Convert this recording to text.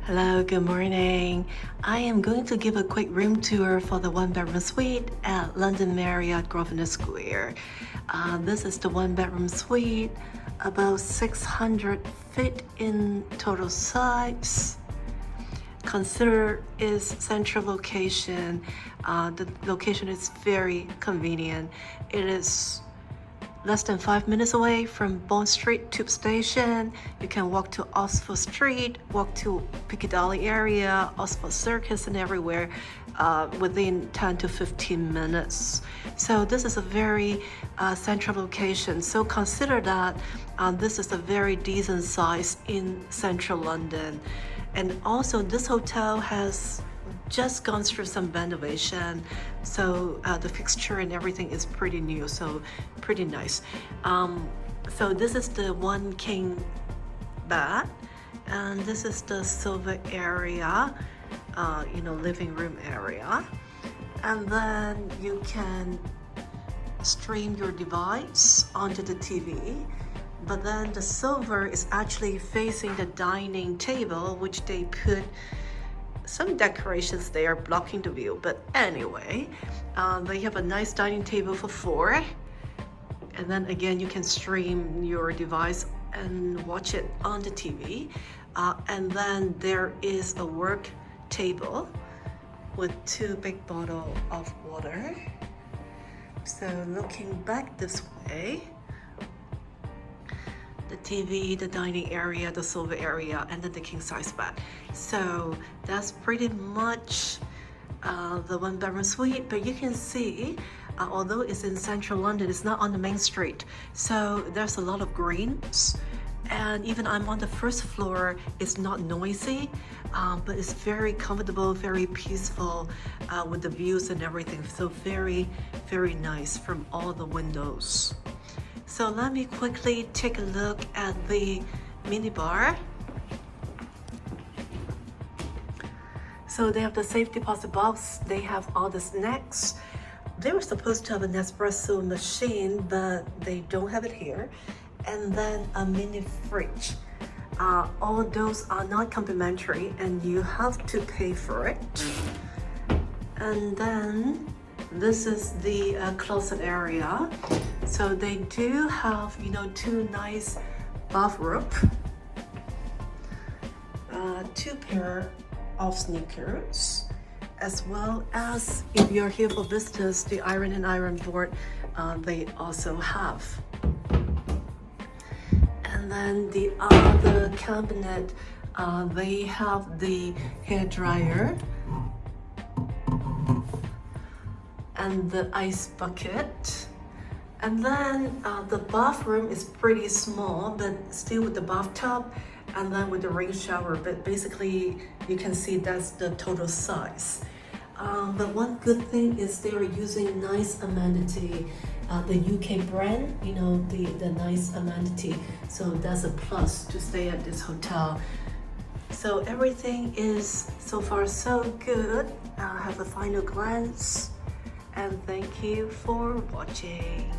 Hello, good morning. I am going to give a quick room tour for the one-bedroom suite at London Marriott Grosvenor Square. This is the one-bedroom suite, about 600 feet in total size. Consider its central location. The location is very convenient. It is less than 5 minutes away from Bond Street Tube Station. You can walk to Oxford Street, walk to Piccadilly area, Oxford Circus and everywhere within 10 to 15 minutes. So this is a very central location. So consider that this is a very decent size in central London. And also this hotel has just gone through some renovation, so the fixture and everything is pretty new, so pretty nice. So this is the one king bed, and this is the silver area, living room area, and then you can stream your device onto the TV. But then the silver is actually facing the dining table, which they put some decorations there blocking the view, but anyway, they have a nice dining table for 4, and then again you can stream your device and watch it on the TV, and then there is a work table with 2 big bottles of water. So looking back this way, the TV, the dining area, the silver area, and then the king size bed. So that's pretty much the one bedroom suite. But you can see, although it's in central London, it's not on the main street. So there's a lot of greens. And even I'm on the first floor, it's not noisy, but it's very comfortable, very peaceful with the views and everything. So very, very nice from all the windows. So let me quickly take a look at the minibar. So they have the safe deposit box, they have all the snacks. They were supposed to have an espresso machine, but they don't have it here. And then a mini fridge. All those are not complimentary and you have to pay for it. And then this is the closet area. So they do have, 2 nice bathrobe, 2 pair of sneakers, as well as if you're here for visitors, the iron and iron board they also have. And then the other cabinet, they have the hair dryer and the ice bucket. And then the bathroom is pretty small, but still with the bathtub and then with the rain shower. But basically, you can see that's the total size. But one good thing is they are using nice amenity, the UK brand, the nice amenity. So that's a plus to stay at this hotel. So everything is so far so good. Have a final glance. And thank you for watching.